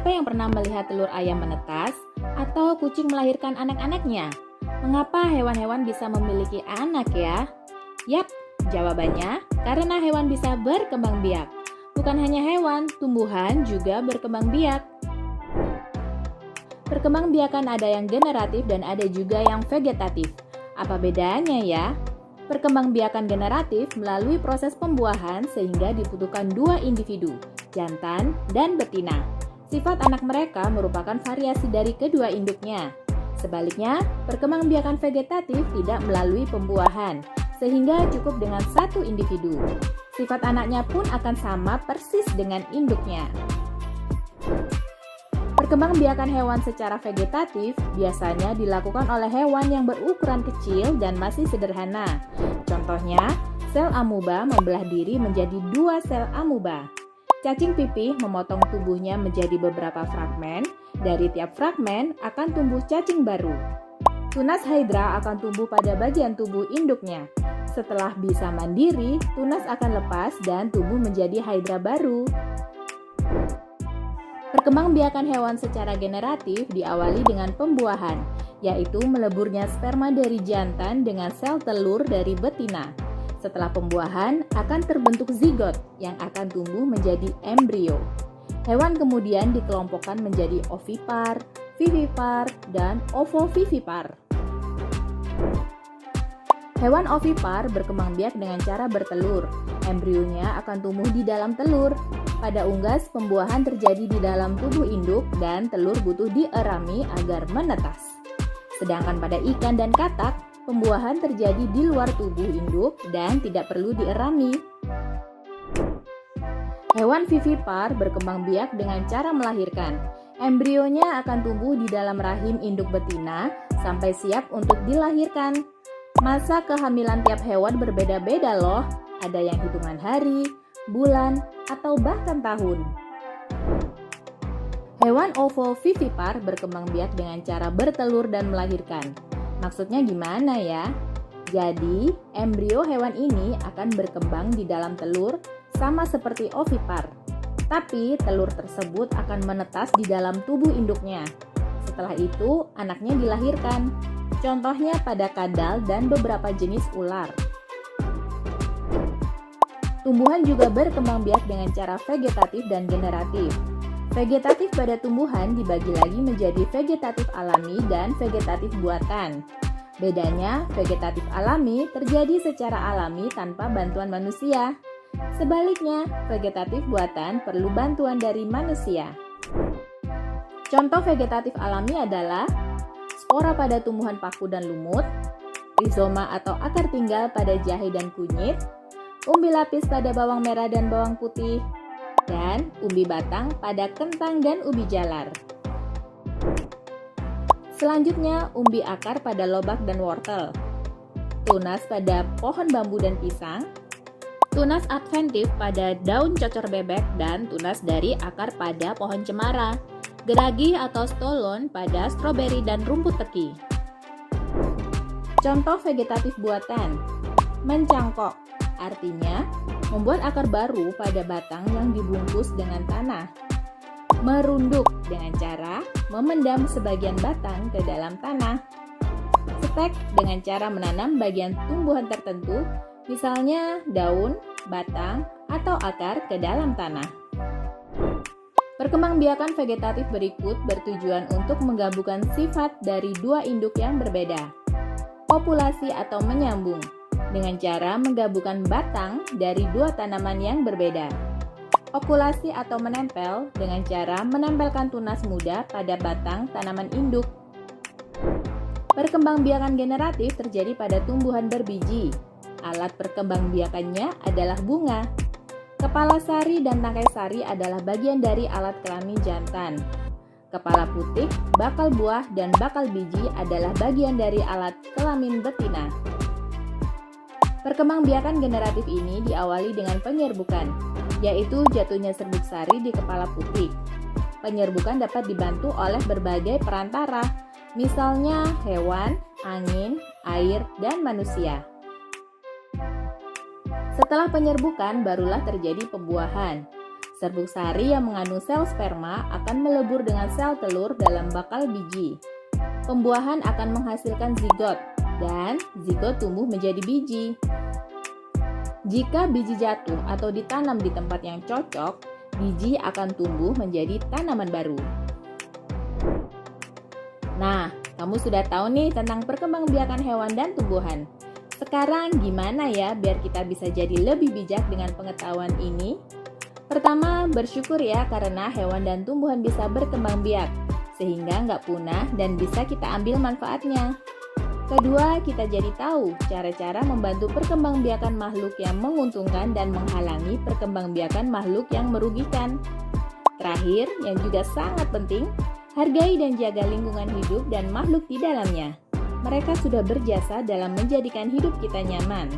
Siapa yang pernah melihat telur ayam menetas atau kucing melahirkan anak-anaknya? Mengapa hewan-hewan bisa memiliki anak ya? Yap, jawabannya karena hewan bisa berkembang biak. Bukan hanya hewan, tumbuhan juga berkembang biak. Perkembangbiakan ada yang generatif dan ada juga yang vegetatif. Apa bedanya ya? Perkembangbiakan generatif melalui proses pembuahan sehingga dibutuhkan dua individu, jantan dan betina. Sifat anak mereka merupakan variasi dari kedua induknya. Sebaliknya, perkembangbiakan vegetatif tidak melalui pembuahan, sehingga cukup dengan satu individu. Sifat anaknya pun akan sama persis dengan induknya. Perkembangbiakan hewan secara vegetatif biasanya dilakukan oleh hewan yang berukuran kecil dan masih sederhana. Contohnya, sel amuba membelah diri menjadi dua sel amuba. Cacing pipih memotong tubuhnya menjadi beberapa fragmen. Dari tiap fragmen akan tumbuh cacing baru. Tunas hydra akan tumbuh pada bagian tubuh induknya. Setelah bisa mandiri, tunas akan lepas dan tumbuh menjadi hydra baru. Perkembangbiakan hewan secara generatif diawali dengan pembuahan, yaitu meleburnya sperma dari jantan dengan sel telur dari betina. Setelah pembuahan, akan terbentuk zigot yang akan tumbuh menjadi embrio. Hewan kemudian dikelompokkan menjadi ovipar, vivipar, dan ovovivipar. Hewan ovipar berkembang biak dengan cara bertelur. Embrionya akan tumbuh di dalam telur. Pada unggas, pembuahan terjadi di dalam tubuh induk dan telur butuh dierami agar menetas. Sedangkan pada ikan dan katak, pembuahan terjadi di luar tubuh induk dan tidak perlu dierami. Hewan vivipar berkembang biak dengan cara melahirkan. Embrionya akan tumbuh di dalam rahim induk betina sampai siap untuk dilahirkan. Masa kehamilan tiap hewan berbeda-beda loh. Ada yang hitungan hari, bulan, atau bahkan tahun. Hewan ovovivipar berkembang biak dengan cara bertelur dan melahirkan. Maksudnya gimana ya? Jadi, embrio hewan ini akan berkembang di dalam telur sama seperti ovipar. Tapi, telur tersebut akan menetas di dalam tubuh induknya. Setelah itu, anaknya dilahirkan. Contohnya pada kadal dan beberapa jenis ular. Tumbuhan juga berkembang biak dengan cara vegetatif dan generatif. Vegetatif pada tumbuhan dibagi lagi menjadi vegetatif alami dan vegetatif buatan. Bedanya, vegetatif alami terjadi secara alami tanpa bantuan manusia. Sebaliknya, vegetatif buatan perlu bantuan dari manusia. Contoh vegetatif alami adalah spora pada tumbuhan paku dan lumut, rizoma atau akar tinggal pada jahe dan kunyit, umbi lapis pada bawang merah dan bawang putih, dan umbi batang pada kentang dan ubi jalar. Selanjutnya, umbi akar pada lobak dan wortel, tunas pada pohon bambu dan pisang, tunas adventif pada daun cocor bebek dan tunas dari akar pada pohon cemara, geragi atau stolon pada stroberi dan rumput teki. Contoh vegetatif buatan, mencangkok, artinya membuat akar baru pada batang yang dibungkus dengan tanah. Merunduk dengan cara memendam sebagian batang ke dalam tanah. Stek dengan cara menanam bagian tumbuhan tertentu, misalnya daun, batang, atau akar ke dalam tanah. Perkembangbiakan vegetatif berikut bertujuan untuk menggabungkan sifat dari dua induk yang berbeda. Populasi atau menyambung, dengan cara menggabungkan batang dari dua tanaman yang berbeda. Okulasi atau menempel dengan cara menempelkan tunas muda pada batang tanaman induk. Perkembangbiakan generatif terjadi pada tumbuhan berbiji. Alat perkembangbiakannya adalah bunga. Kepala sari dan tangkai sari adalah bagian dari alat kelamin jantan. Kepala putik, bakal buah, dan bakal biji adalah bagian dari alat kelamin betina. Perkembangbiakan generatif ini diawali dengan penyerbukan, yaitu jatuhnya serbuk sari di kepala putik. Penyerbukan dapat dibantu oleh berbagai perantara, misalnya hewan, angin, air, dan manusia. Setelah penyerbukan, barulah terjadi pembuahan. Serbuk sari yang mengandung sel sperma akan melebur dengan sel telur dalam bakal biji. Pembuahan akan menghasilkan zigot, dan zigot tumbuh menjadi biji. Jika biji jatuh atau ditanam di tempat yang cocok, biji akan tumbuh menjadi tanaman baru. Nah, kamu sudah tahu nih tentang perkembangbiakan hewan dan tumbuhan. Sekarang gimana ya biar kita bisa jadi lebih bijak dengan pengetahuan ini? Pertama, bersyukur ya karena hewan dan tumbuhan bisa berkembang biak, sehingga nggak punah dan bisa kita ambil manfaatnya. Kedua, kita jadi tahu cara-cara membantu perkembangbiakan makhluk yang menguntungkan dan menghalangi perkembangbiakan makhluk yang merugikan. Terakhir, yang juga sangat penting, hargai dan jaga lingkungan hidup dan makhluk di dalamnya. Mereka sudah berjasa dalam menjadikan hidup kita nyaman.